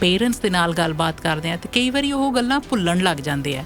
Parents ਦੇ ਨਾਲ ਗੱਲਬਾਤ ਕਰਦੇ ਹਾਂ ਤੇ ਕਈ ਵਾਰੀ ਉਹ ਗੱਲਾਂ ਭੁੱਲਣ ਲੱਗ ਜਾਂਦੇ ਆ।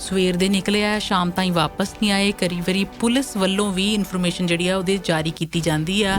ਸਵੇਰ ਦੇ ਨਿਕਲਿਆ, ਸ਼ਾਮ ਤਾਈਂ ਵਾਪਸ ਨਹੀਂ ਆਏ। ਕਈ ਵਾਰੀ ਪੁਲਿਸ ਵੱਲੋਂ ਵੀ ਇਨਫੋਰਮੇਸ਼ਨ ਜਿਹੜੀ ਆ ਉਹਦੇ ਜਾਰੀ ਕੀਤੀ ਜਾਂਦੀ ਆ।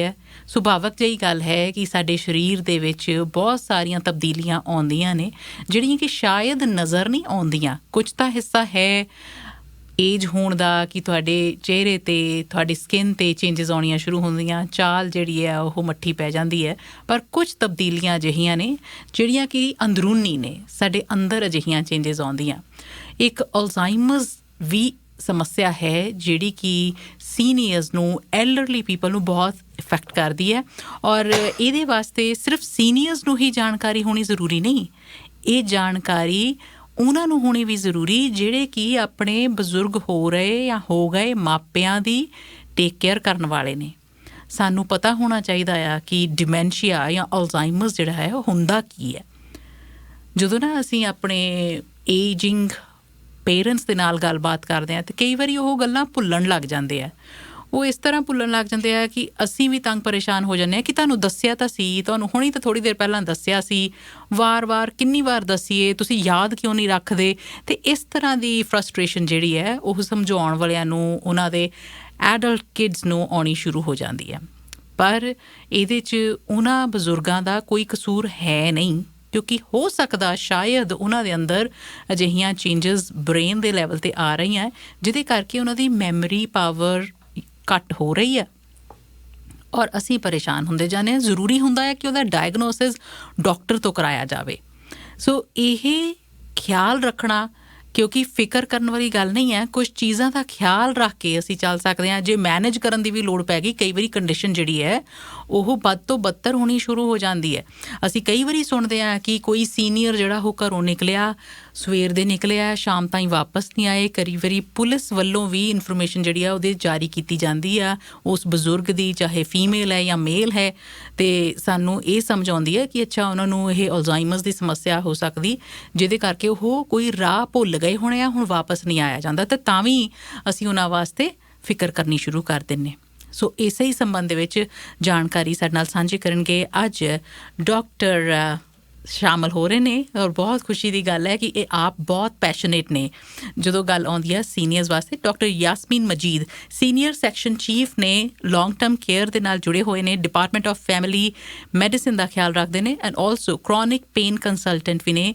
ਹੈ, ਸੁਭਾਵਕ ਜਿਹੀ ਗੱਲ ਹੈ ਕਿ ਸਾਡੇ ਸਰੀਰ ਦੇ ਵਿੱਚ ਬਹੁਤ ਸਾਰੀਆਂ ਤਬਦੀਲੀਆਂ ਆਉਂਦੀਆਂ ਨੇ ਜਿਹੜੀਆਂ ਕਿ ਸ਼ਾਇਦ ਨਜ਼ਰ ਨਹੀਂ ਆਉਂਦੀਆਂ। ਕੁਝ ਤਾਂ ਹਿੱਸਾ ਹੈ ਏਜ ਹੋਣ ਦਾ ਕਿ ਤੁਹਾਡੇ ਚਿਹਰੇ 'ਤੇ, ਤੁਹਾਡੀ ਸਕਿਨ 'ਤੇ ਚੇਂਜਸ ਆਉਣੀਆਂ ਸ਼ੁਰੂ ਹੁੰਦੀਆਂ, ਚਾਲ ਜਿਹੜੀ ਹੈ ਉਹ ਮੱਠੀ ਪੈ ਜਾਂਦੀ ਹੈ। ਪਰ ਕੁਝ ਤਬਦੀਲੀਆਂ ਅਜਿਹੀਆਂ ਨੇ ਜਿਹੜੀਆਂ ਕਿ ਅੰਦਰੂਨੀ ਨੇ, ਸਾਡੇ ਅੰਦਰ ਅਜਿਹੀਆਂ ਚੇਂਜਸ ਆਉਂਦੀਆਂ। ਇੱਕ ਅਲਜ਼ਾਈਮਰਸ ਵੀ ਸਮੱਸਿਆ ਹੈ ਜਿਹੜੀ ਕਿ ਸੀਨੀਅਰਸ ਨੂੰ, ਐਲਡਰਲੀ ਪੀਪਲ ਨੂੰ ਬਹੁਤ ਇਫੈਕਟ ਕਰਦੀ ਹੈ। ਔਰ ਇਹਦੇ ਵਾਸਤੇ ਸਿਰਫ ਸੀਨੀਅਰਸ ਨੂੰ ਹੀ ਜਾਣਕਾਰੀ ਹੋਣੀ ਜ਼ਰੂਰੀ ਨਹੀਂ, ਇਹ ਜਾਣਕਾਰੀ ਉਹਨਾਂ ਨੂੰ ਹੋਣੀ ਵੀ ਜ਼ਰੂਰੀ ਜਿਹੜੇ ਕਿ ਆਪਣੇ ਬਜ਼ੁਰਗ ਹੋ ਰਹੇ ਜਾਂ ਹੋ ਗਏ ਮਾਪਿਆਂ ਦੀ ਟੇਕ ਕੇਅਰ ਕਰਨ ਵਾਲੇ ਨੇ। ਸਾਨੂੰ ਪਤਾ ਹੋਣਾ ਚਾਹੀਦਾ ਆ ਕਿ ਡਿਮੈਂਸ਼ੀਆ ਜਾਂ ਅਲਜ਼ਾਈਮਰਸ ਜਿਹੜਾ ਹੈ ਉਹ ਹੁੰਦਾ ਕੀ ਹੈ। ਜਦੋਂ ਨਾ ਅਸੀਂ ਆਪਣੇ ਏਜਿੰਗ ਪੇਰੈਂਟਸ ਦੇ ਨਾਲ ਗੱਲਬਾਤ ਕਰਦੇ ਹਾਂ ਤੇ ਕਈ ਵਾਰੀ ਉਹ ਗੱਲਾਂ ਭੁੱਲਣ ਲੱਗ ਜਾਂਦੇ ਆ। ਉਹ ਇਸ ਤਰ੍ਹਾਂ ਭੁੱਲਣ ਲੱਗ ਜਾਂਦੇ ਆ ਕਿ ਅਸੀਂ ਵੀ ਤੰਗ ਪਰੇਸ਼ਾਨ ਹੋ ਜਾਂਦੇ ਹਾਂ ਕਿ ਤੁਹਾਨੂੰ ਦੱਸਿਆ ਤਾਂ ਸੀ, ਤੁਹਾਨੂੰ ਹੁਣੀ ਤਾਂ ਥੋੜ੍ਹੀ ਦੇਰ ਪਹਿਲਾਂ ਦੱਸਿਆ ਸੀ, ਵਾਰ-ਵਾਰ ਕਿੰਨੀ ਵਾਰ ਦੱਸੀਏ, ਤੁਸੀਂ ਯਾਦ ਕਿਉਂ ਨਹੀਂ ਰੱਖਦੇ। ਅਤੇ ਇਸ ਤਰ੍ਹਾਂ ਦੀ ਫਰਸਟ੍ਰੇਸ਼ਨ ਜਿਹੜੀ ਹੈ ਉਹ ਸਮਝਾਉਣ ਵਾਲਿਆਂ ਨੂੰ, ਉਹਨਾਂ ਦੇ ਐਡਲਟ ਕਿਡਸ ਨੂੰ ਆਉਣੀ ਸ਼ੁਰੂ ਹੋ ਜਾਂਦੀ ਹੈ। ਪਰ ਇਹਦੇ 'ਚ ਉਹਨਾਂ ਬਜ਼ੁਰਗਾਂ ਦਾ ਕੋਈ ਕਸੂਰ ਹੈ ਨਹੀਂ, ਕਿਉਂਕਿ ਹੋ ਸਕਦਾ ਸ਼ਾਇਦ ਉਹਨਾਂ ਦੇ ਅੰਦਰ ਅਜਿਹੀਆਂ ਚੇਂਜਸ ਬ੍ਰੇਨ ਦੇ ਲੈਵਲ 'ਤੇ ਆ ਰਹੀਆਂ ਜਿਹਦੇ ਕਰਕੇ ਉਹਨਾਂ ਦੀ ਮੈਮਰੀ ਪਾਵਰ ਘੱਟ ਹੋ ਰਹੀ ਹੈ ਔਰ ਅਸੀਂ ਪਰੇਸ਼ਾਨ ਹੁੰਦੇ ਜਾਂਦੇ ਹਾਂ। ਜ਼ਰੂਰੀ ਹੁੰਦਾ ਹੈ ਕਿ ਉਹਦਾ ਡਾਇਗਨੋਸਿਸ ਡਾਕਟਰ ਤੋਂ ਕਰਾਇਆ ਜਾਵੇ। ਸੋ ਇਹ ਖਿਆਲ ਰੱਖਣਾ, ਕਿਉਂਕਿ ਫਿਕਰ ਕਰਨ ਵਾਲੀ ਗੱਲ ਨਹੀਂ ਹੈ, ਕੁਛ ਚੀਜ਼ਾਂ ਦਾ ਖਿਆਲ ਰੱਖ ਕੇ ਅਸੀਂ ਚੱਲ ਸਕਦੇ ਹਾਂ। ਜੇ ਮੈਨੇਜ ਕਰਨ ਦੀ ਵੀ ਲੋੜ ਪੈ ਗਈ, ਕਈ ਵਾਰੀ ਕੰਡੀਸ਼ਨ ਜਿਹੜੀ ਹੈ ਉਹ ਵੱਧ ਤੋਂ ਬੱਤਰ ਹੋਣੀ ਸ਼ੁਰੂ ਹੋ ਜਾਂਦੀ ਹੈ। ਅਸੀਂ ਕਈ ਵਾਰੀ ਸੁਣਦੇ ਹਾਂ ਕਿ ਕੋਈ ਸੀਨੀਅਰ ਜਿਹੜਾ ਉਹ ਘਰੋਂ ਨਿਕਲਿਆ, ਸਵੇਰ ਦੇ ਨਿਕਲਿਆ, ਸ਼ਾਮ ਤਾਈਂ ਵਾਪਸ ਨਹੀਂ ਆਏ। ਕਈ ਵਾਰੀ ਪੁਲਿਸ ਵੱਲੋਂ ਵੀ ਇਨਫੋਰਮੇਸ਼ਨ ਜਿਹੜੀ ਆ ਉਹਦੇ ਜਾਰੀ ਕੀਤੀ ਜਾਂਦੀ ਆ ਉਸ ਬਜ਼ੁਰਗ ਦੀ, ਚਾਹੇ ਫੀਮੇਲ ਹੈ ਜਾਂ ਮੇਲ ਹੈ, ਅਤੇ ਸਾਨੂੰ ਇਹ ਸਮਝ ਆਉਂਦੀ ਹੈ ਕਿ ਅੱਛਾ ਉਹਨਾਂ ਨੂੰ ਇਹ ਅਲਜ਼ਾਈਮਰਸ ਦੀ ਸਮੱਸਿਆ ਹੋ ਸਕਦੀ, ਜਿਹਦੇ ਕਰਕੇ ਉਹ ਕੋਈ ਰਾਹ ਭੁੱਲ ਗਏ ਹੋਣੇ ਆ, ਹੁਣ ਵਾਪਸ ਨਹੀਂ ਆਇਆ ਜਾਂਦਾ, ਅਤੇ ਤਾਂ ਵੀ ਅਸੀਂ ਉਹਨਾਂ ਵਾਸਤੇ ਫਿਕਰ ਕਰਨੀ ਸ਼ੁਰੂ ਕਰ ਦਿੰਦੇ। ਸੋ ਇਸੇ ਹੀ ਸੰਬੰਧ ਦੇ ਵਿੱਚ ਜਾਣਕਾਰੀ ਸਾਡੇ ਨਾਲ ਸਾਂਝੀ ਕਰਨਗੇ ਅੱਜ ਡਾਕਟਰ ਸ਼ਾਮਲ ਹੋ ਰਹੇ ਨੇ। ਔਰ ਬਹੁਤ ਖੁਸ਼ੀ ਦੀ ਗੱਲ ਹੈ ਕਿ ਇਹ ਆਪ ਬਹੁਤ ਪੈਸ਼ਨੇਟ ਨੇ ਜਦੋਂ ਗੱਲ ਆਉਂਦੀ ਹੈ ਸੀਨੀਅਰਸ ਵਾਸਤੇ। Doctor Yasmeen Majeed senior section chief ਨੇ, ਲੌਂਗ ਟਰਮ ਕੇਅਰ ਦੇ ਨਾਲ ਜੁੜੇ ਹੋਏ ਨੇ, ਡਿਪਾਰਟਮੈਂਟ ਆਫ ਫੈਮਿਲੀ ਮੈਡੀਸਿਨ ਦਾ ਖਿਆਲ ਰੱਖਦੇ ਨੇ, and also chronic pain consultant ਵੀ ਨੇ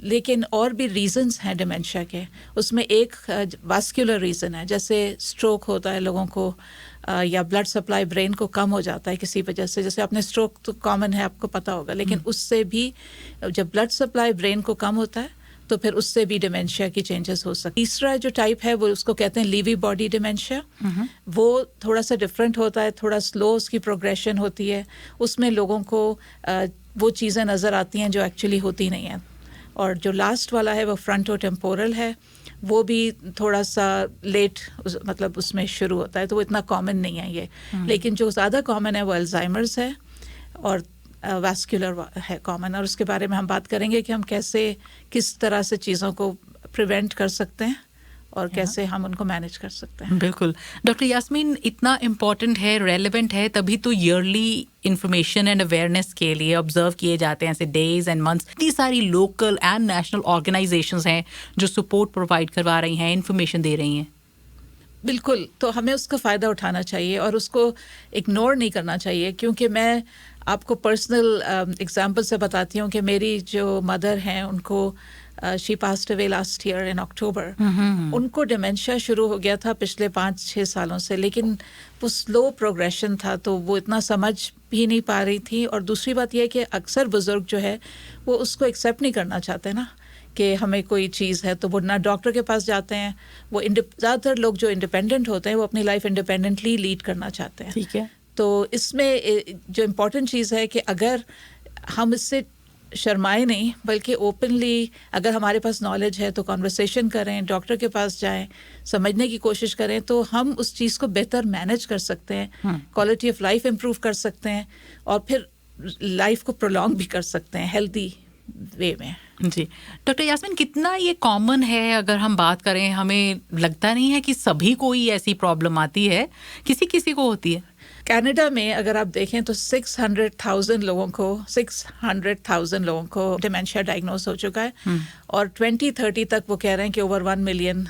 لیکن اور بھی ریزنز ہیں ڈیمینشیا کے. اس میں ایک واسکولر ریزن ہے, جیسے اسٹروک ہوتا ہے لوگوں کو, یا بلڈ سپلائی برین کو کم ہو جاتا ہے کسی وجہ سے. جیسے آپ نے اسٹروک تو کامن ہے, آپ کو پتہ ہوگا, لیکن اس سے بھی جب بلڈ سپلائی برین کو کم ہوتا ہے تو پھر اس سے بھی ڈیمینشیا کی چینجز ہو سکتی. تیسرا جو ٹائپ ہے وہ اس کو کہتے ہیں لیوی باڈی ڈیمینشیا. وہ تھوڑا سا ڈفرینٹ ہوتا ہے, تھوڑا سلو اس کی پروگریشن ہوتی ہے. اس میں لوگوں کو وہ چیزیں نظر آتی ہیں جو ایکچولی ہوتی نہیں ہیں. اور جو لاسٹ والا ہے وہ فرنٹو ٹیمپورل ہے, وہ بھی تھوڑا سا لیٹ مطلب اس میں شروع ہوتا ہے, تو وہ اتنا کامن نہیں ہے یہ. لیکن جو زیادہ کامن ہے وہ الزائمرز ہے اور واسکولر ہے کامن. اور اس کے بارے میں ہم بات کریں گے کہ ہم کیسے کس طرح سے چیزوں کو پریونٹ کر سکتے ہیں اور کیسے ہم ان کو مینیج کر سکتے ہیں. بالکل ڈاکٹر یاسمین, اتنا امپورٹنٹ ہے, ریلیونٹ ہے, تبھی تو ایئرلی انفارمیشن اینڈ اویئرنیس کے لیے آبزرو کیے جاتے ہیں ایسے ڈیز اینڈ منتھس. اتنی ساری لوکل اینڈ نیشنل آرگنائزیشنز ہیں جو سپورٹ پرووائڈ کروا رہی ہیں, انفارمیشن دے رہی ہیں. بالکل, تو ہمیں اس کا فائدہ اٹھانا چاہیے اور اس کو اگنور نہیں کرنا چاہیے. کیونکہ میں آپ کو پرسنل اگزامپل سے بتاتی ہوں کہ میری جو مدر ہیں ان کو شی پاسڈ اوے لاسٹ ایئر ان اکٹوبر. ان کو ڈیمینشیا شروع ہو گیا تھا پچھلے 5-6 سالوں سے, لیکن وہ سلو پروگریشن تھا, تو وہ اتنا سمجھ بھی نہیں پا رہی تھی. اور دوسری بات یہ ہے کہ اکثر بزرگ جو ہے وہ اس کو ایکسیپٹ نہیں کرنا چاہتے نا کہ ہمیں کوئی چیز ہے, تو وہ نہ ڈاکٹر کے پاس جاتے ہیں. وہ زیادہ تر لوگ جو انڈیپینڈنٹ ہوتے ہیں وہ اپنی لائف انڈیپینڈنٹلی لیڈ کرنا چاہتے ہیں. ٹھیک ہے. تو اس میں جو امپورٹنٹ چیز ہے کہ اگر ہم اس سے شرمائے نہیں بلکہ اوپنلی, اگر ہمارے پاس نالج ہے تو کانورسیشن کریں, ڈاکٹر کے پاس جائیں, سمجھنے کی کوشش کریں, تو ہم اس چیز کو بہتر مینیج کر سکتے ہیں, کوالٹی آف لائف امپروو کر سکتے ہیں, اور پھر لائف کو پرولونگ بھی کر سکتے ہیں ہیلدی وے میں. جی ڈاکٹر یاسمین, کتنا یہ کامن ہے اگر ہم بات کریں؟ ہمیں لگتا نہیں ہے کہ سبھی کو ہی ایسی پرابلم آتی ہے, کسی کسی کو ہوتی ہے. کینیڈا میں اگر آپ دیکھیں تو 600,000 لوگوں کو ڈیمینشیا ڈائگنوز ہو چکا ہے, اور 2030 تک وہ کہہ رہے ہیں کہ اوور 1 ملین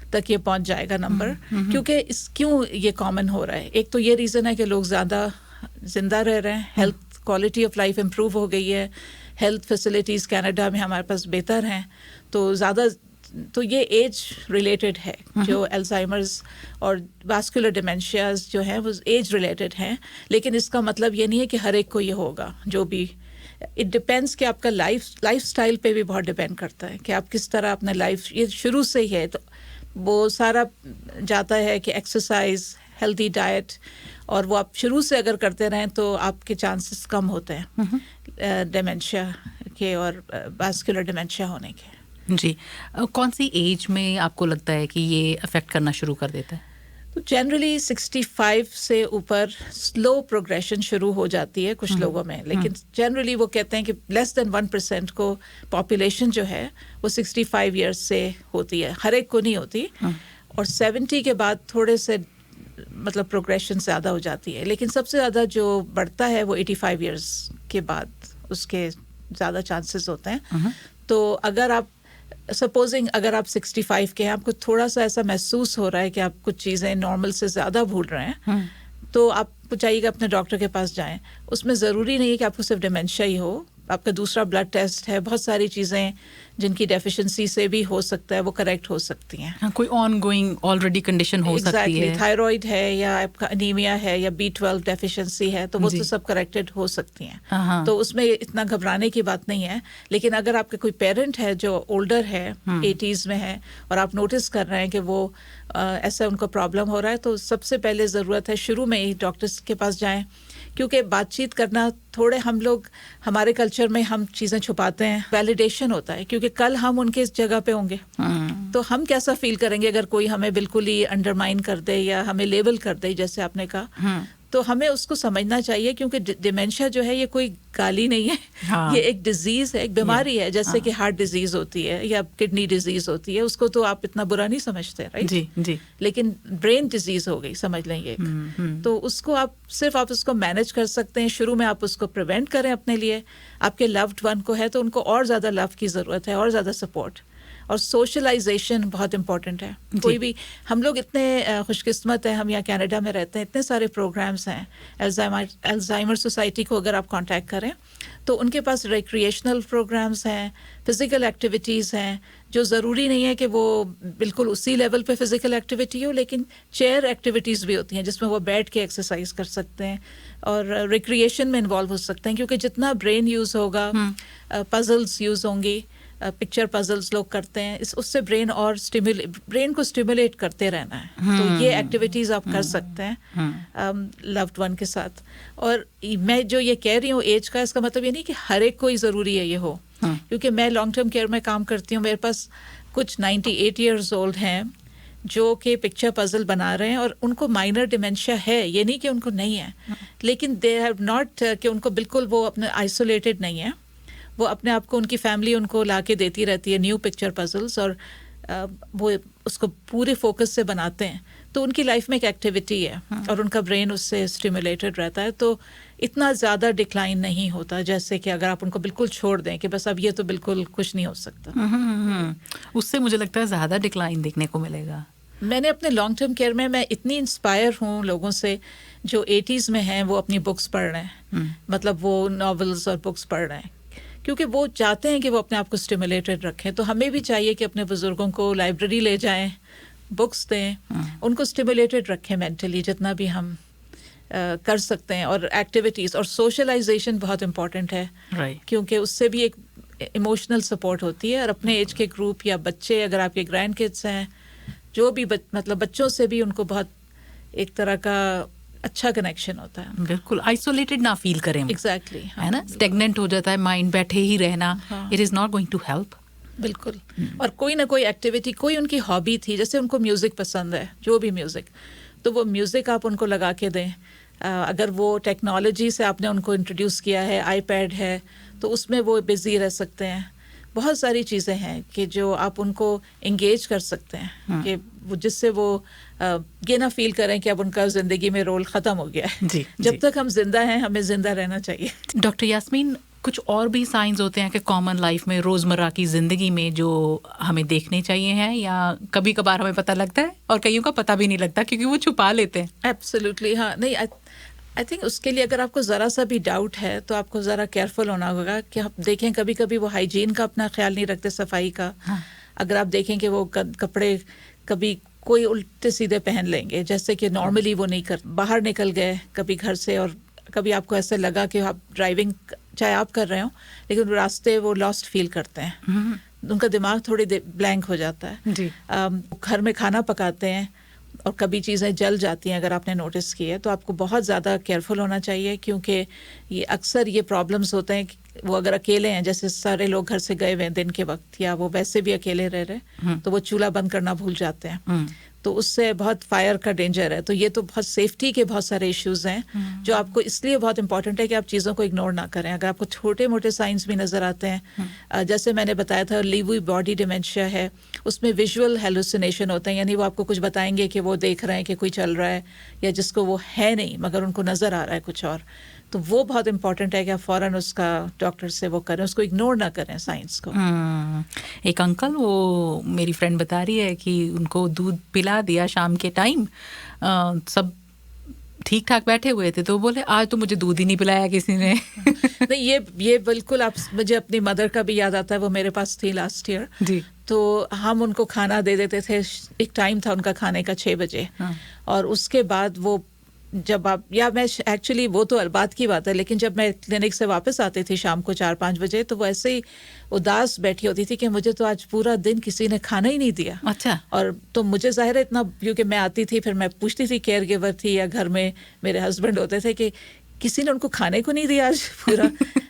تک یہ پہنچ جائے گا نمبر. کیونکہ کیوں یہ کامن ہو رہا ہے؟ ایک تو یہ ریزن ہے کہ لوگ زیادہ زندہ رہ رہے ہیں, health quality of life improve ہو گئی ہے, ہیلتھ فیسلٹیز کینیڈا میں ہمارے پاس بہتر ہیں, تو زیادہ تو یہ ایج ریلیٹڈ ہے. جو الزائمرز اور واسکولر ڈیمینشیاز جو ہیں وہ ایج ریلیٹڈ ہیں, لیکن اس کا مطلب یہ نہیں ہے کہ ہر ایک کو یہ ہوگا. جو بھی اٹ ڈپینڈس کہ آپ کا لائف اسٹائل پہ بھی بہت ڈپینڈ کرتا ہے کہ آپ کس طرح اپنے لائف, یہ شروع سے ہی ہے تو وہ سارا جاتا ہے کہ ایکسرسائز, ہیلدی ڈائٹ, اور وہ آپ شروع سے اگر کرتے رہیں تو آپ کے چانسز کم ہوتے ہیں ڈیمینشیا کے اور واسکولر ڈیمینشیا ہونے کے. جی, کون سی ایج میں آپ کو لگتا ہے کہ یہ افیکٹ کرنا شروع کر دیتا ہے؟ تو جنرلی 65 سے اوپر سلو پروگریشن شروع ہو جاتی ہے کچھ لوگوں میں, لیکن جنرلی وہ کہتے ہیں کہ لیس دین 1% کو پاپولیشن جو ہے وہ 65 ایئرس سے ہوتی ہے, ہر ایک کو نہیں ہوتی. اور 70 کے بعد تھوڑے سے مطلب پروگریشن زیادہ ہو جاتی ہے, لیکن سب سے زیادہ جو بڑھتا ہے وہ 85 ایئرس کے بعد اس کے زیادہ چانسز ہوتے ہیں. تو اگر آپ سپوزنگ اگر آپ 65 کے ہیں, آپ کو تھوڑا سا ایسا محسوس ہو رہا ہے کہ آپ کچھ چیزیں نارمل سے زیادہ بھول رہے ہیں, تو آپ کو چاہیے کہ اپنے ڈاکٹر کے پاس جائیں. اس میں ضروری نہیں ہے کہ آپ کو صرف ڈیمینشیا ہی ہو, آپ کا دوسرا بلڈ ٹیسٹ ہے, بہت ساری چیزیں جن کی ڈیفیشنسی سے بھی ہو سکتا ہے وہ کریکٹ ہو سکتی ہیں. کوئی آن گوئنگ آلریڈی کنڈیشن ہو سکتی ہے, تھائرائڈ ہے یا آپ کا انیمیا ہے یا B12 ڈیفیشنسی ہے, تو وہ تو سب کریکٹڈ ہو سکتی ہیں. تو اس میں اتنا گھبرانے کی بات نہیں ہے. لیکن اگر آپ کے کوئی پیرنٹ ہے جو اولڈر ہے, 80s میں ہے, اور آپ نوٹس کر رہے ہیں کہ وہ ایسا ان کو پرابلم ہو رہا ہے, تو سب سے پہلے ضرورت ہے شروع میں ہی ڈاکٹرس کے پاس جائیں. کیونکہ بات چیت کرنا, تھوڑے ہم لوگ ہمارے کلچر میں ہم چیزیں چھپاتے ہیں, ویلیڈیشن ہوتا ہے, کیونکہ کل ہم ان کے اس جگہ پہ ہوں گے تو ہم کیسا فیل کریں گے اگر کوئی ہمیں بالکل ہی انڈرمائن کر دے یا ہمیں لیبل کر دے جیسے آپ نے کہا. تو ہمیں اس کو سمجھنا چاہیے, کیونکہ ڈیمینشیا جو ہے یہ کوئی گالی نہیں ہے, یہ ایک ڈیزیز ہے, ایک بیماری ہے, جیسے کہ ہارٹ ڈیزیز ہوتی ہے یا کڈنی ڈیزیز ہوتی ہے. اس کو تو آپ اتنا برا نہیں سمجھتے, رائٹ؟ جی جی. لیکن برین ڈیزیز ہو گئی, سمجھ لیں یہ. تو اس کو آپ اس کو مینیج کر سکتے ہیں. شروع میں آپ اس کو پریونٹ کریں اپنے لیے. آپ کے لوڈ ون کو ہے تو ان کو اور زیادہ لو کی ضرورت ہے, اور زیادہ سپورٹ, اور سوشلائزیشن بہت امپورٹنٹ ہے. کوئی بھی ہم لوگ اتنے خوش قسمت ہیں, ہم یہاں کینیڈا میں رہتے ہیں, اتنے سارے پروگرامس ہیں. الزائمر سوسائٹی کو اگر آپ کانٹیکٹ کریں تو ان کے پاس ریکریشنل پروگرامس ہیں, فزیکل ایکٹیویٹیز ہیں, جو ضروری نہیں ہے کہ وہ بالکل اسی لیول پہ فزیکل ایکٹیویٹی ہو, لیکن چیئر ایکٹیویٹیز بھی ہوتی ہیں جس میں وہ بیٹھ کے ایکسرسائز کر سکتے ہیں اور ریکریشن میں انوالو ہو سکتے ہیں. کیونکہ جتنا برین یوز ہوگا, پزلز یوز ہوں گی, پکچر پزلز لوگ کرتے ہیں, اس سے برین کو اسٹیمولیٹ کرتے رہنا ہے. تو یہ ایکٹیویٹیز آپ کر سکتے ہیں لوڈ ون کے ساتھ. اور میں جو یہ کہہ رہی ہوں ایج کا, اس کا مطلب یہ نہیں کہ ہر ایک کو ہی ضروری ہے یہ ہو, کیونکہ میں لانگ ٹرم کیئر میں کام کرتی ہوں. میرے پاس کچھ 98 ایئرز اولڈ ہیں جو کہ پکچر پزل بنا رہے ہیں, اور ان کو مائنر ڈیمینشیا ہے, یہ نہیں کہ ان کو نہیں ہے, لیکن دے ہیو ناٹ کہ ان کو بالکل وہ اپنے آئسولیٹڈ نہیں ہے. وہ اپنے آپ کو, ان کی فیملی ان کو لا کے دیتی رہتی ہے نیو پکچر پزلس, اور وہ اس کو پورے فوکس سے بناتے ہیں. تو ان کی لائف میں ایک ایکٹیویٹی ہے اور ان کا برین اس سے اسٹیمولیٹڈ رہتا ہے. تو اتنا زیادہ ڈکلائن نہیں ہوتا جیسے کہ اگر آپ ان کو بالکل چھوڑ دیں کہ بس اب یہ تو بالکل کچھ نہیں ہو سکتا. اس سے مجھے لگتا ہے زیادہ ڈکلائن دیکھنے کو ملے گا. میں نے اپنے لانگ ٹرم کیئر میں اتنی انسپائر ہوں لوگوں سے جو 80s میں ہیں, وہ اپنی بکس پڑھ رہے ہیں, مطلب وہ ناولز اور بکس پڑھ رہے ہیں, کیونکہ وہ چاہتے ہیں کہ وہ اپنے آپ کو اسٹیمولیٹڈ رکھیں. تو ہمیں بھی چاہیے کہ اپنے بزرگوں کو لائبریری لے جائیں, بکس دیں, ان کو اسٹیمولیٹڈ رکھیں مینٹلی جتنا بھی ہم کر سکتے ہیں. اور ایکٹیویٹیز اور سوشلائزیشن بہت امپورٹنٹ ہے, کیونکہ اس سے بھی ایک ایموشنل سپورٹ ہوتی ہے. اور اپنے ایج کے گروپ یا بچے, اگر آپ کے گرینڈ کڈس ہیں, جو بھی مطلب بچوں سے بھی ان کو بہت ایک طرح کا اچھا کنیکشن ہوتا ہے. بالکل آئسولیٹڈ نہ فیل کریں. ایگزیکٹلی, ہے نا, اسٹیگننٹ ہو جاتا ہے مائنڈ, بیٹھے ہی رہنا, it is not going to help. بالکل. اور کوئی نہ کوئی ایکٹیویٹی, کوئی ان کی ہابی تھی, جیسے ان کو میوزک پسند ہے, جو بھی میوزک, تو وہ میوزک آپ ان کو لگا کے دیں. اگر وہ ٹیکنالوجی سے آپ نے ان کو انٹروڈیوس کیا ہے, آئی پیڈ ہے, تو اس میں وہ بزی رہ سکتے ہیں. بہت ساری چیزیں ہیں کہ جو آپ ان کو انگیج کر سکتے ہیں, کہ جس سے وہ یہ نہ فیل کریں کہ اب ان کا زندگی میں رول ختم ہو گیا ہے. جب تک ہم زندہ ہیں ہمیں زندہ رہنا چاہیے. ڈاکٹر یاسمین, کچھ اور بھی سائنز ہوتے ہیں کہ کامن لائف میں, روزمرہ کی زندگی میں, جو ہمیں دیکھنے چاہیے ہیں, یا کبھی کبھار ہمیں پتہ لگتا ہے اور کئیوں کا پتہ بھی نہیں لگتا کیونکہ وہ چھپا لیتے ہیں؟ ایبسلیوٹلی, ہاں. نہیں, آئی تھنک اس کے لیے اگر آپ کو ذرا سا بھی ڈاؤٹ ہے تو آپ کو ذرا کیئرفل ہونا ہوگا کہ آپ دیکھیں کبھی کبھی وہ ہائیجین کا اپنا خیال نہیں رکھتے, صفائی کا. اگر آپ دیکھیں کہ وہ کپڑے کبھی کوئی الٹے سیدھے پہن لیں گے جیسے کہ نارملی وہ نہیں کر, باہر نکل گئے کبھی گھر سے, اور کبھی آپ کو ایسا لگا کہ آپ ڈرائیونگ چاہے آپ کر رہے ہوں لیکن راستے وہ لاسٹ فیل کرتے ہیں, ان کا دماغ تھوڑی بلینک ہو جاتا ہے. گھر میں کھانا پکاتے ہیں اور کبھی چیزیں جل جاتی ہیں, اگر آپ نے نوٹس کی ہے تو آپ کو بہت زیادہ کیئرفل ہونا چاہیے, کیونکہ یہ اکثر یہ پرابلمس ہوتے ہیں. وہ اگر اکیلے ہیں, جیسے سارے لوگ گھر سے گئے ہوئے ہیں دن کے وقت, یا وہ ویسے بھی اکیلے رہ رہے, تو وہ چولہا بند کرنا بھول جاتے ہیں, تو اس سے بہت فائر کا ڈینجر ہے. تو یہ تو بہت سیفٹی کے بہت سارے ایشوز ہیں جو آپ کو اس لیے بہت امپورٹنٹ ہے کہ آپ چیزوں کو اگنور نہ کریں. اگر آپ کو چھوٹے موٹے سائنس بھی نظر آتے ہیں, جیسے میں نے بتایا تھا لیوی باڈی ڈیمینشیا ہے, اس میں ویژول ہیلوسینیشن ہوتے ہیں, یعنی وہ آپ کو کچھ بتائیں گے کہ وہ دیکھ رہے ہیں کہ کوئی چل رہا ہے, یا جس کو وہ ہے نہیں مگر ان کو نظر آ رہا ہے کچھ اور. تو وہ بہت امپورٹنٹ ہے کہ آپ فوراً اس کا ڈاکٹر سے وہ کریں, اس کو اگنور نہ کریں سائنس کو. ایک انکل, وہ میری فرینڈ بتا رہی ہے کہ ان کو دودھ پلا دیا شام کے ٹائم, سب ٹھیک ٹھاک بیٹھے ہوئے تھے, تو بولے آج تو مجھے دودھ ہی نہیں پلایا کسی نے. نہیں, یہ بالکل آپ, مجھے اپنی مدر کا بھی یاد آتا ہے, وہ میرے پاس تھی لاسٹ ایئر. جی. تو ہم ان کو کھانا دے دیتے تھے, ایک ٹائم تھا ان کا کھانے کا 6 بجے, اور اس کے بعد وہ جب آپ, یا میں ایکچولی وہ تو بات کی بات ہے, لیکن جب میں کلینک سے واپس آتی تھی شام کو 4-5 بجے, تو وہ ایسے ہی اداس بیٹھی ہوتی تھی کہ مجھے تو آج پورا دن کسی نے کھانا ہی نہیں دیا. اچھا. اور تو مجھے ظاہر ہے اتنا, کیونکہ میں آتی تھی پھر میں پوچھتی تھی, کیئر گیور تھی یا گھر میں میرے ہسبینڈ ہوتے تھے, کہ کسی نے ان کو کھانے کو نہیں دیا آج پورا.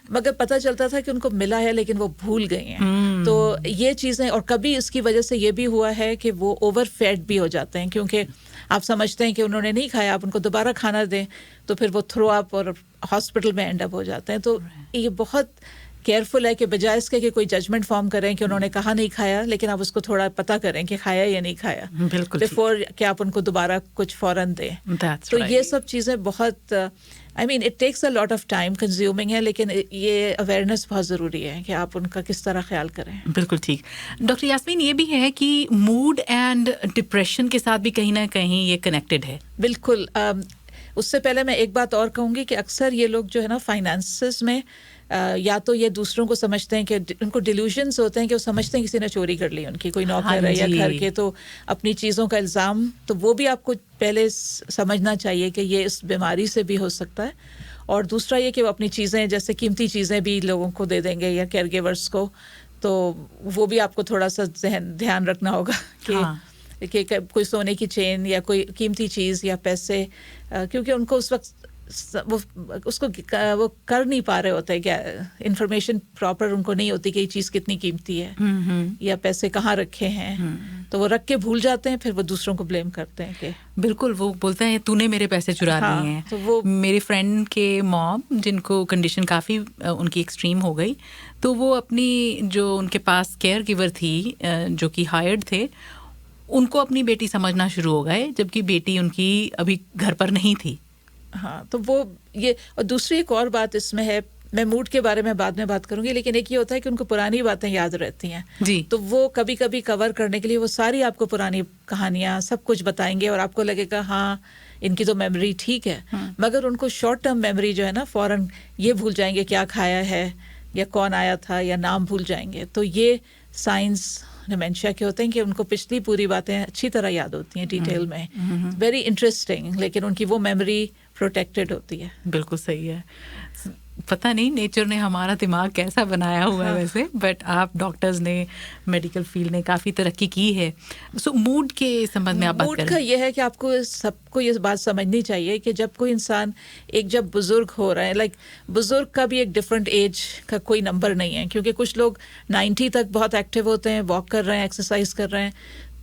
مگر پتہ چلتا تھا کہ ان کو ملا ہے لیکن وہ بھول گئے ہیں. تو یہ چیزیں, اور کبھی اس کی وجہ سے یہ بھی ہوا ہے کہ وہ اوور فیٹ بھی ہو جاتے ہیں, کیونکہ آپ سمجھتے ہیں کہ انہوں نے نہیں کھایا, آپ ان کو دوبارہ کھانا دیں تو پھر وہ تھرو اپ اور ہاسپٹل میں اینڈ اپ ہو جاتے ہیں. تو یہ بہت کیئرفل ہے کہ بجائے اس کے کہ کوئی ججمنٹ فارم کریں کہ انہوں نے کہا نہیں کھایا, لیکن آپ اس کو تھوڑا پتہ کریں کہ کھایا یا نہیں کھایا, بالکل, بیفور کہ آپ ان کو دوبارہ کچھ فوراً دیں. تو یہ سب چیزیں بہت I mean, it takes a lot of time consuming ہے, لیکن یہ اویئرنیس بہت ضروری ہے کہ آپ ان کا کس طرح خیال کریں. بالکل ٹھیک. ڈاکٹر یاسمین یہ بھی ہے کہ موڈ اینڈ ڈپریشن کے ساتھ بھی کہیں نہ کہیں یہ کنیکٹڈ ہے. بالکل. اس سے پہلے میں ایک بات اور کہوں گی کہ اکثر یہ لوگ جو ہے نا فائنانسز میں یا تو یہ دوسروں کو سمجھتے ہیں کہ ان کو ڈیلیوژنس ہوتے ہیں کہ وہ سمجھتے ہیں کسی نے چوری کر لی ان کی, کوئی نوکر ہے یا گھر کے, تو اپنی چیزوں کا الزام, تو وہ بھی آپ کو پہلے سمجھنا چاہیے کہ یہ اس بیماری سے بھی ہو سکتا ہے. اور دوسرا یہ کہ وہ اپنی چیزیں جیسے قیمتی چیزیں بھی لوگوں کو دے دیں گے یا کیئر گیورس کو, تو وہ بھی آپ کو تھوڑا سا دھیان رکھنا ہوگا کہ کوئی سونے کی چین یا کوئی قیمتی چیز یا پیسے, کیونکہ ان کو اس وقت وہ کر نہیں پا رہے ہوتے, کیا انفارمیشن پراپر ان کو نہیں ہوتی کہ یہ چیز کتنی قیمتی ہے یا پیسے کہاں رکھے ہیں, تو وہ رکھ کے بھول جاتے ہیں, پھر وہ دوسروں کو بلیم کرتے ہیں کہ بالکل وہ بولتے ہیں تو نے میرے پیسے چرا لیے ہیں. تو وہ میری فرینڈ کے مام جن کو کنڈیشن کافی ان کی ایکسٹریم ہو گئی, تو وہ اپنی جو ان کے پاس کیئر گیور تھی جو کہ ہائرڈ تھے, ان کو اپنی بیٹی سمجھنا شروع ہو گئے, جبکہ بیٹی ان کی ابھی گھر پر نہیں تھی. ہاں, تو وہ یہ. اور دوسری ایک اور بات اس میں ہے, میں موڈ کے بارے میں بعد میں بات کروں گی, لیکن ایک یہ ہوتا ہے کہ ان کو پرانی باتیں یاد رہتی ہیں جی, تو وہ کبھی کبھی کور کرنے کے لیے وہ ساری آپ کو پرانی کہانیاں سب کچھ بتائیں گے, اور آپ کو لگے گا ہاں ان کی تو میموری ٹھیک ہے, مگر ان کو شارٹ ٹرم میموری جو ہے نا فوراً یہ بھول جائیں گے کیا کھایا ہے یا کون آیا تھا یا نام بھول جائیں گے. تو یہ سائنس ڈیمینشیا کے ہوتے ہیں کہ ان کو پچھلی پوری باتیں اچھی طرح یاد ہوتی ہیں ڈیٹیل میں, ویری انٹرسٹنگ, لیکن ان کی وہ میموری پروٹیکٹڈ ہوتی ہے. بالکل صحیح ہے. پتہ نہیں نیچر نے ہمارا دماغ کیسا بنایا ہوا ہے ویسے, بٹ آپ ڈاکٹرز نے میڈیکل فیلڈ نے کافی ترقی کی ہے. سو موڈ کے سمبندھ میں آپ بات کریں. موڈ کا یہ ہے کہ آپ کو سب کو یہ بات سمجھنی چاہیے کہ جب کوئی انسان جب بزرگ ہو رہا ہے, لائک بزرگ کا بھی ایک ڈفرینٹ ایج کا کوئی نمبر نہیں ہے, کیونکہ کچھ لوگ 90 تک بہت ایکٹیو ہوتے ہیں, واک کر رہے ہیں, ایکسرسائز کر رہے ہیں,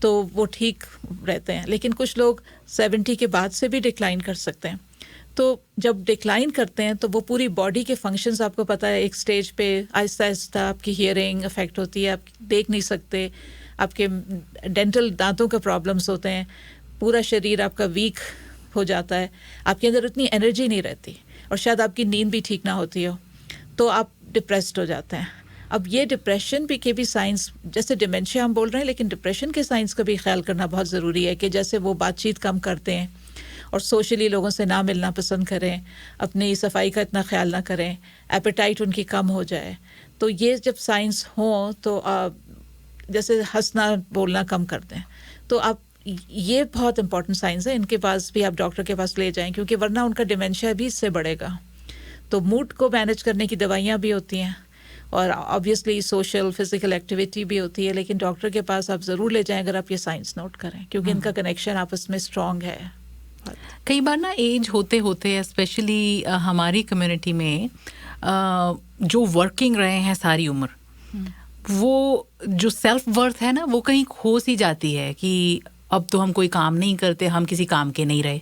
تو وہ ٹھیک رہتے ہیں, لیکن کچھ لوگ 70 کے بعد سے بھی ڈکلائن کر سکتے ہیں. تو جب ڈکلائن کرتے ہیں تو وہ پوری باڈی کے فنکشنز آپ کو پتہ ہے ایک سٹیج پہ آہستہ آہستہ آپ کی ہیئرنگ افیکٹ ہوتی ہے, آپ دیکھ نہیں سکتے, آپ کے ڈینٹل دانتوں کا پرابلمس ہوتے ہیں, پورا شریر آپ کا ویک ہو جاتا ہے, آپ کے اندر اتنی انرجی نہیں رہتی, اور شاید آپ کی نیند بھی ٹھیک نہ ہوتی ہو, تو آپ ڈپریسڈ ہو جاتے ہیں. اب یہ ڈپریشن کے بھی سائنس, جیسے ڈیمینشیا ہم بول رہے ہیں, لیکن ڈپریشن کے سائنس کا بھی خیال کرنا بہت ضروری ہے کہ جیسے وہ بات چیت کم کرتے ہیں اور سوشلی لوگوں سے نہ ملنا پسند کریں, اپنی صفائی کا اتنا خیال نہ کریں, ایپیٹائٹ ان کی کم ہو جائے. تو یہ جب سائنس ہوں تو جیسے ہنسنا بولنا کم کر دیں, تو آپ یہ بہت امپورٹنٹ سائنس ہے, ان کے پاس بھی آپ ڈاکٹر کے پاس لے جائیں, کیونکہ ورنہ ان کا ڈیمینشیا بھی اس سے بڑھے گا. تو موڈ کو مینیج کرنے کی دوائیاں بھی ہوتی ہیں, اور آبویسلی سوشل فزیکل ایکٹیویٹی بھی ہوتی ہے, لیکن ڈاکٹر کے پاس آپ ضرور لے جائیں اگر آپ یہ سائنس نوٹ کریں, کیونکہ ان کا کنیکشن آپس میں اسٹرانگ ہے. کئی بار نا ایج ہوتے ہوتے اسپیشلی ہماری کمیونٹی میں جو ورکنگ رہے ہیں ساری عمر, وہ جو سیلف ورتھ ہے نا وہ کہیں کھو سی جاتی ہے کہ اب تو ہم کوئی کام نہیں کرتے, ہم کسی کام کے نہیں رہے,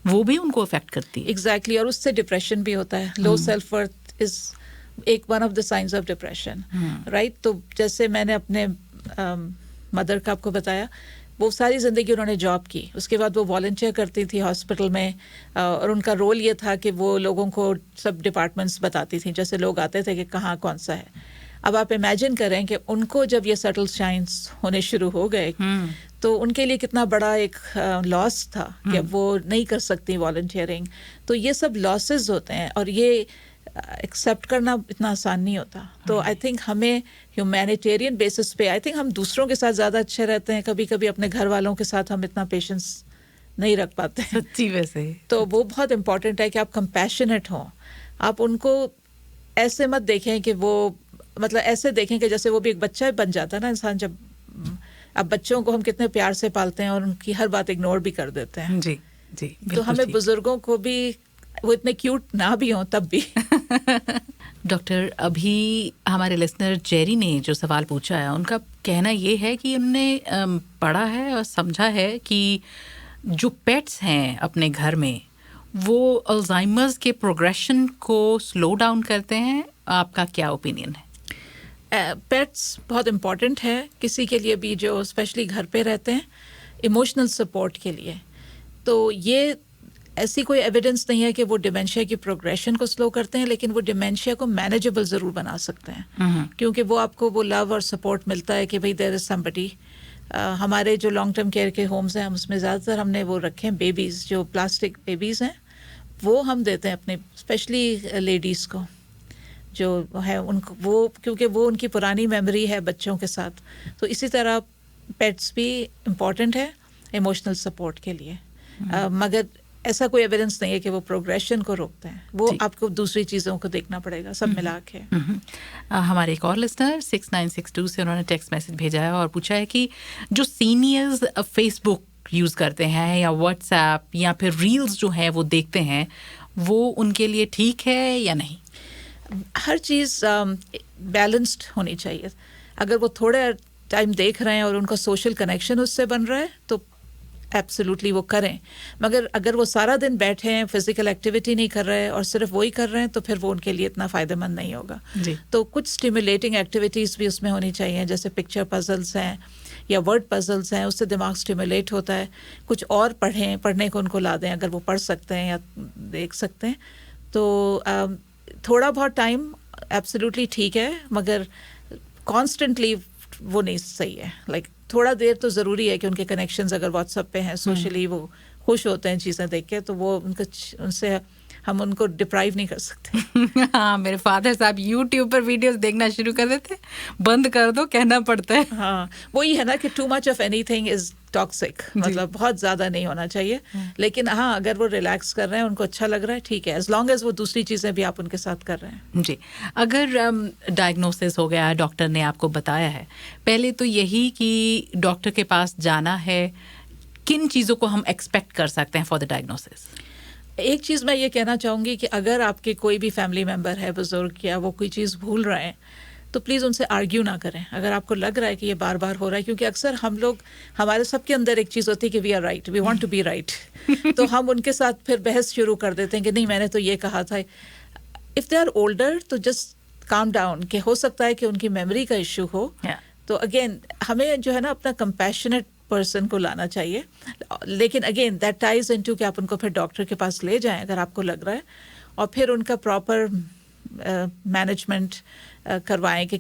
وہ بھی ان کو افیکٹ کرتی ہے. ایگزیکٹلی, اور اس سے ڈپریشن بھی ہوتا ہے. لو سیلف ورتھ از ایک one of the science of depression, right. تو جیسے میں نے اپنے مدر کا آپ کو بتایا, وہ ساری زندگی انہوں نے جاب کی, اس کے بعد وہ والنٹیئر کرتی تھی ہاسپٹل میں, اور ان کا رول یہ تھا کہ وہ لوگوں کو سب ڈپارٹمنٹس بتاتی تھیں, جیسے لوگ آتے تھے کہ کہاں کون سا ہے. اب آپ امیجن کریں کہ ان کو جب یہ سٹل سائنس ہونے شروع ہو گئے تو ان کے لیے کتنا بڑا ایک لاس تھا کہ وہ نہیں کر سکتی والنٹیئرنگ. تو یہ سب لاسز ہوتے ہیں, اور یہ ایکسیپٹ کرنا اتنا آسان نہیں ہوتا. تو آئی تھنک ہمیں ہیومینیٹیرین بیسس پہ, آئی تھنک ہم دوسروں کے ساتھ زیادہ اچھے رہتے ہیں, کبھی کبھی اپنے گھر والوں کے ساتھ ہم اتنا پیشنس نہیں رکھ پاتے ہیں. سچی ویسے تو وہ بہت امپورٹنٹ ہے کہ آپ کمپیشنیٹ ہوں, آپ ان کو ایسے مت دیکھیں کہ وہ, مطلب ایسے دیکھیں کہ جیسے وہ بھی ایک بچہ بن جاتا ہے نا انسان. جب اب بچوں کو ہم کتنے پیار سے پالتے ہیں اور ان کی ہر بات اگنور بھی کر دیتے ہیں. جی جی, تو ہمیں بزرگوں کو بھی, وہ اتنے کیوٹ نہ بھی ہوں تب بھی. ڈاکٹر, ابھی ہمارے لسنر جیری نے جو سوال پوچھا ہے, ان کا کہنا یہ ہے کہ انہوں نے پڑھا ہے اور سمجھا ہے کہ جو پیٹس ہیں اپنے گھر میں وہ الزائمرز کے پروگریشن کو سلو ڈاؤن کرتے ہیں. آپ کا کیا اوپینین ہے؟ پیٹس بہت امپورٹنٹ ہے کسی کے لیے بھی جو اسپیشلی گھر پہ رہتے ہیں, ایموشنل سپورٹ کے لیے. تو یہ ایسی کوئی ایویڈنس نہیں ہے کہ وہ ڈیمینشیا کی پروگریشن کو سلو کرتے ہیں، لیکن وہ ڈیمینشیا کو مینیجیبل ضرور بنا سکتے ہیں، کیونکہ وہ آپ کو وہ لو اور سپورٹ ملتا ہے کہ بھئی دیر از سمبڈی. ہمارے جو لانگ ٹرم کیئر کے ہومز ہیں، ہم اس میں زیادہ تر ہم نے وہ رکھے ہیں بیبیز، جو پلاسٹک بیبیز ہیں وہ ہم دیتے ہیں اپنے اسپیشلی لیڈیز کو جو ہے ان کو، وہ کیونکہ وہ ان کی پرانی میموری ہے بچوں کے ساتھ. تو اسی طرح پیٹس بھی امپورٹنٹ ہے ایموشنل سپورٹ کے لیے، مگر ایسا کوئی ایویڈنس نہیں ہے کہ وہ پروگریشن کو روکتے ہیں. وہ آپ کو دوسری چیزوں کو دیکھنا پڑے گا سب ملا کے. ہمارے ایک اور لسنر 6962 سے انہوں نے ٹیکسٹ میسج بھیجا ہے اور پوچھا ہے کہ جو سینئرز فیس بک یوز کرتے ہیں یا واٹس ایپ یا پھر ریلز جو ہیں وہ دیکھتے ہیں، وہ ان کے لیے ٹھیک ہے یا نہیں؟ ہر چیز بیلنسڈ ہونی چاہیے. اگر وہ تھوڑے ٹائم دیکھ رہے ہیں اور ان کا سوشل کنیکشن اس سے بن رہا ہے تو ایبسلیوٹلی وہ کریں، مگر اگر وہ سارا دن بیٹھے ہیں، فزیکل ایکٹیویٹی نہیں کر رہے اور صرف وہی کر رہے ہیں تو پھر وہ ان کے لیے اتنا فائدہ مند نہیں ہوگا. تو کچھ اسٹیمولیٹنگ ایکٹیویٹیز بھی اس میں ہونی چاہیے، جیسے پکچر پزلس ہیں یا ورڈ پزلس ہیں، اس سے دماغ اسٹیمولیٹ ہوتا ہے. کچھ اور پڑھنے کو ان کو لا دیں اگر وہ پڑھ سکتے ہیں یا دیکھ سکتے ہیں. تو تھوڑا بہت ٹائم ایبسلیوٹلی ٹھیک ہے، مگر کانسٹنٹلی وہ نہیں صحیح ہے. لائک تھوڑا دیر تو ضروری ہے کہ ان کے کنیکشنز اگر واٹس ایپ پہ ہیں، سوشلی وہ خوش ہوتے ہیں چیزیں دیکھ کے، تو وہ ان سے ہم ان کو ڈپرائیو نہیں کر سکتے. ہاں، میرے فادر صاحب یوٹیوب پر ویڈیوز دیکھنا شروع کر دیتے، بند کر دو کہنا پڑتا ہے. ہاں، وہی ہے نا کہ too much of any thing is toxic, مطلب بہت زیادہ نہیں ہونا چاہیے. لیکن ہاں، اگر وہ ریلیکس کر رہے ہیں، ان کو اچھا لگ رہا ہے، ٹھیک ہے، ایز لانگ ایز وہ دوسری چیزیں بھی آپ ان کے ساتھ کر رہے ہیں. جی، اگر ڈائگنوسس ہو گیا، ڈاکٹر نے آپ کو بتایا ہے، پہلے تو یہی کہ ڈاکٹر کے پاس جانا ہے، کن چیزوں کو ہم ایکسپیکٹ کر سکتے ہیں فار دا ڈائگنوسس؟ ایک چیز میں یہ کہنا چاہوں گی کہ اگر آپ کے کوئی بھی فیملی ممبر ہے بزرگ یا وہ کوئی چیز بھول رہے ہیں تو پلیز ان سے آرگیو نہ کریں. اگر آپ کو لگ رہا ہے کہ یہ بار بار ہو رہا ہے، کیونکہ اکثر ہم لوگ، ہمارے سب کے اندر ایک چیز ہوتی ہے کہ we are right, we want to be right, تو ہم ان کے ساتھ پھر بحث شروع کر دیتے ہیں کہ نہیں میں نے تو یہ کہا تھا. اف دے آر اولڈر تو جسٹ کام ڈاؤن، کہ ہو سکتا ہے کہ ان کی میموری کا ایشو ہو. تو اگین ہمیں جو ہے نا اپنا کمپیشنیٹ پرسن کو لانا چاہیے. لیکن اگین دیٹ ٹائز انٹو کہ آپ ان کو پھر ڈاکٹر کے پاس لے جائیں اگر آپ کو لگ رہا ہے، اور پھر ان کا پراپر مینجمنٹ کروائیں. کہ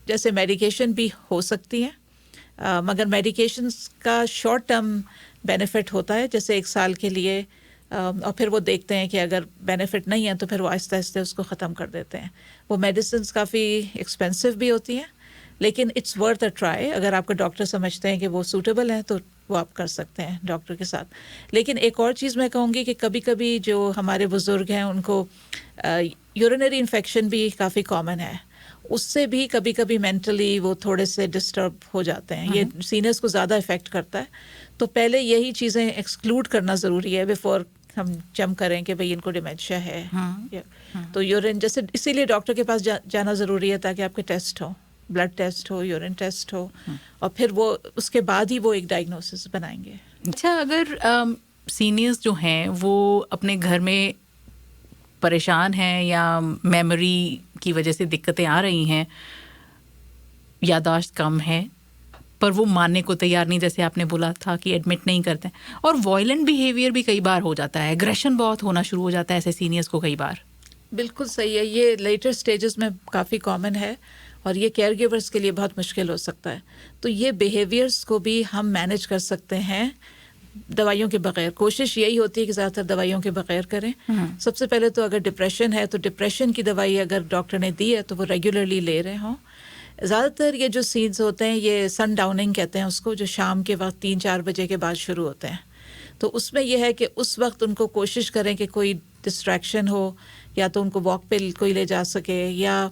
جیسے میڈیکیشن بھی ہو سکتی ہیں، مگر میڈیکیشنس کا شارٹ ٹرم بینیفٹ ہوتا ہے، جیسے 1 سال کے لیے، اور پھر وہ دیکھتے ہیں کہ اگر بینیفٹ نہیں ہے تو پھر وہ آہستہ آہستہ اس کو ختم کر دیتے ہیں. وہ میڈیسنس کافی ایکسپینسو بھی ہوتی ہیں، لیکن اٹس ورتھ اے ٹرائی. اگر آپ کا ڈاکٹر سمجھتے ہیں کہ وہ سوٹیبل ہے تو وہ آپ کر سکتے ہیں ڈاکٹر کے ساتھ. لیکن ایک اور چیز میں کہوں گی کہ کبھی کبھی جو ہمارے بزرگ ہیں ان کو یورینری انفیکشن بھی کافی کامن ہے، اس سے بھی کبھی کبھی مینٹلی وہ تھوڑے سے ڈسٹرب ہو جاتے ہیں. یہ سینئرس کو زیادہ افیکٹ کرتا ہے، تو پہلے یہی چیزیں ایکسکلوڈ کرنا ضروری ہے بیفور ہم جم کریں کہ بھئی ان کو ڈیمینشیا ہے. تو یورین جیسے اسی لیے ڈاکٹر کے پاس جانا ضروری ہے تاکہ آپ کے ٹیسٹ ہو، بلڈ ٹیسٹ ہو، یورین ٹیسٹ ہو، اور پھر وہ اس کے بعد ہی وہ ایک ڈائگنوسس بنائیں گے. اچھا، اگر سینئرز جو ہیں وہ اپنے گھر میں پریشان ہیں یا میموری کی وجہ سے دقتیں آ رہی ہیں، یادداشت کم ہے، پر وہ ماننے کو تیار نہیں، جیسے آپ نے بولا تھا کہ ایڈمٹ نہیں کرتے، اور وائلنٹ بیہیویئر بھی کئی بار ہو جاتا ہے، ایگریشن بہت ہونا شروع ہو جاتا ہے ایسے سینئرز کو کئی بار. بالکل صحیح ہے، یہ لیٹر سٹیجز میں کافی کامن ہے اور یہ کیئر گیورس کے لیے بہت مشکل ہو سکتا ہے. تو یہ بیہیویئرس کو بھی ہم مینیج کر سکتے ہیں دوائیوں کے بغیر. کوشش یہی ہوتی ہے کہ زیادہ تر دوائیوں کے بغیر کریں. سب سے پہلے تو اگر ڈپریشن ہے تو ڈپریشن کی دوائی اگر ڈاکٹر نے دی ہے تو وہ ریگولرلی لے رہے ہوں. زیادہ تر یہ جو سینز ہوتے ہیں یہ سن ڈاؤننگ کہتے ہیں اس کو، جو شام کے وقت 3-4 بجے کے بعد شروع ہوتے ہیں. تو اس میں یہ ہے کہ اس وقت ان کو کوشش کریں کہ کوئی ڈسٹریکشن ہو، یا تو ان کو واک پہ کوئی لے جا سکے، یا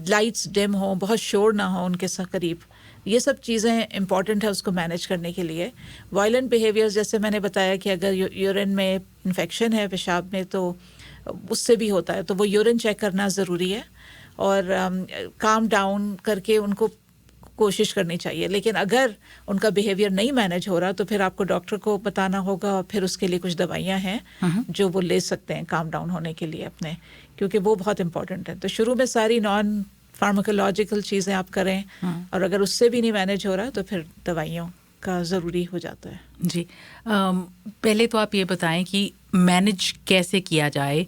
لائٹس ڈم ہوں، بہت شور نہ ہو ان کے قریب. یہ سب چیزیں امپورٹنٹ ہے اس کو مینیج کرنے کے لیے. وائلنٹ بیہیویئر جیسے میں نے بتایا کہ اگر یورین میں انفیکشن ہے، پیشاب میں، تو اس سے بھی ہوتا ہے، تو وہ یورین چیک کرنا ضروری ہے، اور کام ڈاؤن کر کے ان کو کوشش کرنی چاہیے. لیکن اگر ان کا بیہیویئر نہیں مینیج ہو رہا تو پھر آپ کو ڈاکٹر کو بتانا ہوگا، اور پھر اس کے لیے کچھ دوائیاں ہیں جو وہ لے سکتے ہیں کام ڈاؤن ہونے کے لیے اپنے، کیونکہ وہ بہت امپورٹنٹ ہے. تو شروع میں ساری نان فارماکولوجیکل چیزیں آپ کریں، اور اگر اس سے بھی نہیں مینیج ہو رہا تو پھر دوائیوں کا ضروری ہو جاتا ہے. جی پہلے تو آپ یہ بتائیں کہ مینج کیسے کیا جائے،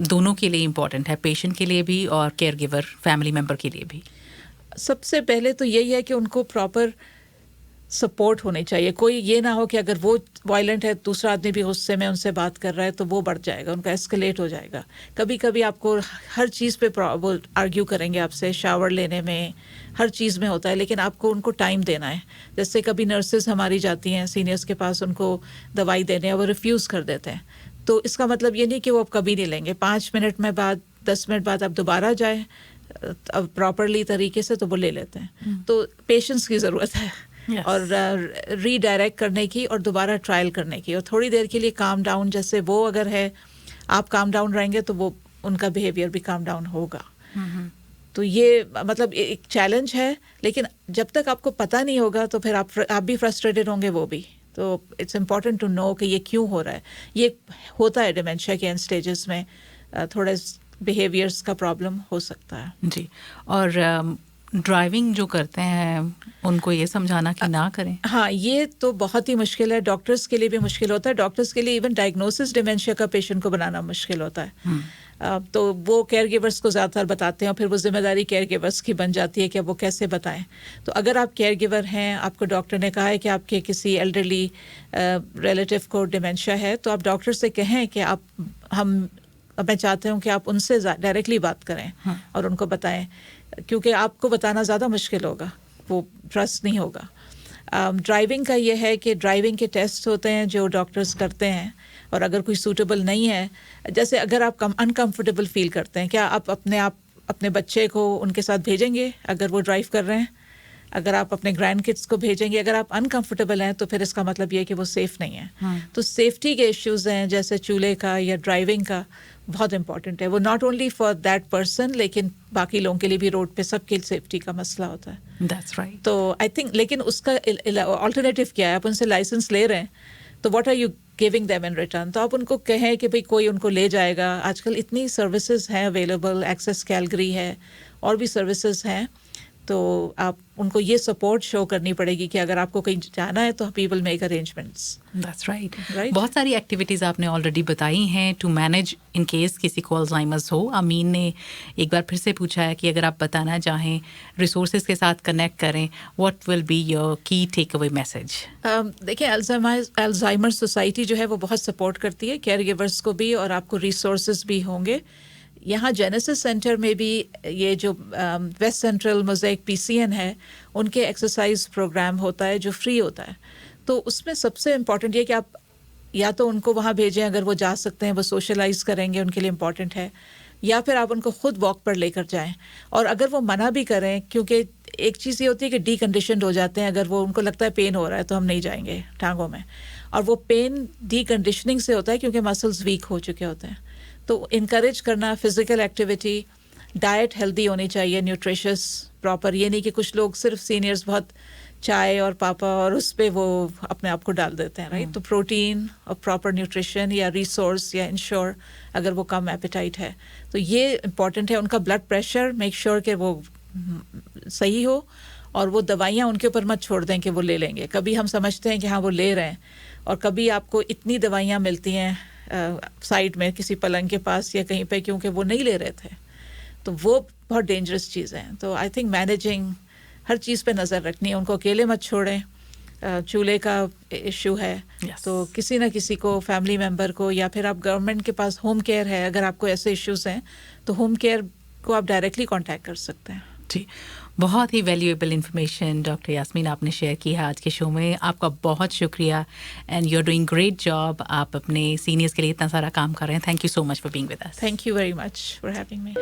دونوں کے لیے امپورٹنٹ ہے، پیشنٹ کے لیے بھی اور کیئر گیور فیملی ممبر کے لیے بھی. سب سے پہلے تو یہی ہے کہ ان کو پراپر سپورٹ ہونی چاہیے. کوئی یہ نہ ہو کہ اگر وہ وائلنٹ ہے دوسرا آدمی بھی غصے میں ان سے بات کر رہا ہے تو وہ بڑھ جائے گا، ان کا ایسکلیٹ ہو جائے گا. کبھی کبھی آپ کو ہر چیز پہ وہ آرگیو کریں گے آپ سے، شاور لینے میں ہر چیز میں ہوتا ہے، لیکن آپ کو ان کو ٹائم دینا ہے. جیسے کبھی نرسز ہماری جاتی ہیں سینئرس کے پاس ان کو دوائی دینے، وہ ریفیوز کر دیتے ہیں، تو اس کا مطلب یہ نہیں کہ وہ اب کبھی نہیں لیں گے. 5 منٹ میں بعد 10 منٹ بعد آپ دوبارہ جائیں اب پراپرلی طریقے سے تو وہ لے لیتے ہیں. تو پیشنس کی ضرورت ہے اور ری ڈائریکٹ کرنے کی اور دوبارہ ٹرائل کرنے کی، اور تھوڑی دیر کے لیے کام ڈاؤن، جیسے وہ اگر ہے آپ کام ڈاؤن رہیں گے تو وہ ان کا بیہیویئر بھی کام ڈاؤن ہوگا. تو یہ مطلب ایک چیلنج ہے، لیکن جب تک آپ کو پتہ نہیں ہوگا تو پھر آپ بھی فرسٹریٹڈ ہوں گے، وہ بھی. تو اٹس امپورٹنٹ ٹو نو کہ یہ کیوں ہو رہا ہے. یہ ہوتا ہے ڈیمینشیا کے اینڈ اسٹیجز میں، تھوڑے بیہیویئرس کا پرابلم ہو سکتا ہے. جی اور ڈرائیونگ جو کرتے ہیں ان کو یہ سمجھانا کہ نہ کریں. ہاں یہ تو بہت ہی مشکل ہے، ڈاکٹرس کے لیے بھی مشکل ہوتا ہے، ڈاکٹرس کے لیے ایون ڈائگنوسس ڈیمینشیا کا پیشنٹ کو بنانا مشکل ہوتا ہے. تو وہ کیئر گیورس کو زیادہ تر بتاتے ہیں، اور پھر وہ ذمہ داری کیئر گیورس کی بن جاتی ہے کہ وہ کیسے بتائیں. تو اگر آپ کیئر گیور ہیں، آپ کو ڈاکٹر نے کہا ہے کہ آپ کے کسی ایلڈرلی ریلیٹیو کو ڈیمینشیا ہے، تو آپ ڈاکٹر سے کہیں کہ میں چاہتے ہوں کہ آپ ان سے ڈائریکٹلی بات کریں اور ان کو بتائیں، کیونکہ آپ کو بتانا زیادہ مشکل ہوگا، وہ ٹرسٹ نہیں ہوگا. ڈرائیونگ کا یہ ہے کہ ڈرائیونگ کے ٹیسٹ ہوتے ہیں جو ڈاکٹرز کرتے ہیں، اور اگر کوئی سوٹیبل نہیں ہے، جیسے اگر آپ انکمفرٹیبل فیل کرتے ہیں، کیا آپ اپنے بچے کو ان کے ساتھ بھیجیں گے اگر وہ ڈرائیو کر رہے ہیں؟ اگر آپ اپنے گرینڈ کڈس کو بھیجیں گے، اگر آپ انکمفرٹیبل ہیں تو پھر اس کا مطلب یہ ہے کہ وہ سیف نہیں ہے. تو سیفٹی کے ایشوز ہیں جیسے چولہے کا یا ڈرائیونگ کا، بہت امپورٹنٹ ہے. وہ not only for that person, لیکن باقی لوگوں کے لیے بھی روڈ پہ سب کے سیفٹی کا مسئلہ ہوتا ہے. That's right. تو آئی تھنک لیکن اس کا آلٹرنیٹیو کیا ہے؟ آپ ان سے لائسنس لے رہے ہیں تو what are you giving them in return? تو آپ ان کو کہیں کہ بھئی کوئی ان کو لے جائے گا. آج کل اتنی سروسز ہیں اویلیبل، ایکسیس کیلگری ہے اور بھی سروسز ہیں، تو آپ ان کو یہ سپورٹ شو کرنی پڑے گی کہ اگر آپ کو کہیں جانا ہے تو we will make arrangements. That's right. بہت ساری ایکٹیویٹیز آپ نے آلریڈی بتائی ہیں ٹو مینیج ان کیس کسی کو الزائمرز ہو. امین نے ایک بار پھر سے پوچھا ہے کہ اگر آپ بتانا چاہیں، ریسورسز کے ساتھ کنیکٹ کریں، واٹ ول بی یور کی ٹیک اوے میسج؟ دیکھیں الزائمر سوسائٹی جو ہے وہ بہت سپورٹ کرتی ہے کیئر گیورس کو بھی، اور آپ کو ریسورسز بھی ہوں گے. یہاں جینیسس سینٹر میں بھی یہ جو ویسٹ سینٹرل موزیک PCN ہے، ان کے ایکسرسائز پروگرام ہوتا ہے جو فری ہوتا ہے. تو اس میں سب سے امپورٹنٹ یہ کہ آپ یا تو ان کو وہاں بھیجیں، اگر وہ جا سکتے ہیں وہ سوشلائز کریں گے، ان کے لیے امپورٹنٹ ہے، یا پھر آپ ان کو خود واک پر لے کر جائیں. اور اگر وہ منع بھی کریں، کیونکہ ایک چیز یہ ہوتی ہے کہ ڈی کنڈیشنڈ ہو جاتے ہیں، اگر وہ ان کو لگتا ہے پین ہو رہا ہے تو ہم نہیں جائیں گے ٹانگوں میں، اور وہ پین ڈی کنڈیشننگ سے ہوتا ہے کیونکہ مسلز ویک ہو چکے ہوتے ہیں. تو انکریج کرنا فزیکل ایکٹیویٹی، ڈائٹ ہیلدی ہونی چاہیے، نیوٹریشس پراپر. یہ نہیں کہ کچھ لوگ صرف سینئرز بہت چائے اور پاپا اور اس پہ وہ اپنے آپ کو ڈال دیتے ہیں، رائٹ. تو پروٹین اور پراپر نیوٹریشن یا ریسورس یا انشور اگر وہ کم ایپیٹائٹ ہے تو یہ امپورٹنٹ ہے. ان کا بلڈ پریشر میک شیور کہ وہ صحیح ہو، اور وہ دوائیاں ان کے اوپر مت چھوڑ دیں کہ وہ لے لیں گے. کبھی ہم سمجھتے ہیں کہ ہاں وہ لے رہے ہیں، اور کبھی آپ کو اتنی دوائیاں ملتی ہیں سائڈ میں کسی پلنگ کے پاس یا کہیں پہ، کیونکہ وہ نہیں لے رہے تھے. تو وہ بہت ڈینجرس چیز ہے. تو آئی تھنک مینیجنگ ہر چیز پہ نظر رکھنی ہے. ان کو اکیلے مت چھوڑیں. چولہے کا ایشو ہے تو کسی نہ کسی کو، فیملی ممبر کو، یا پھر آپ گورنمنٹ کے پاس ہوم کیئر ہے، اگر آپ کو ایسے ایشوز ہیں تو ہوم کیئر کو آپ ڈائریکٹلی کانٹیکٹ کر سکتے ہیں. جی بہت ہی ویلیویبل انفارمیشن ڈاکٹر یاسمین آپ نے شیئر کی ہے آج کے شو میں. آپ کا بہت شکریہ، and you are doing great job. آپ اپنے سینئرس کے لیے اتنا سارا کام کر رہے ہیں. Thank you so much for being with us. Thank you very much for having me.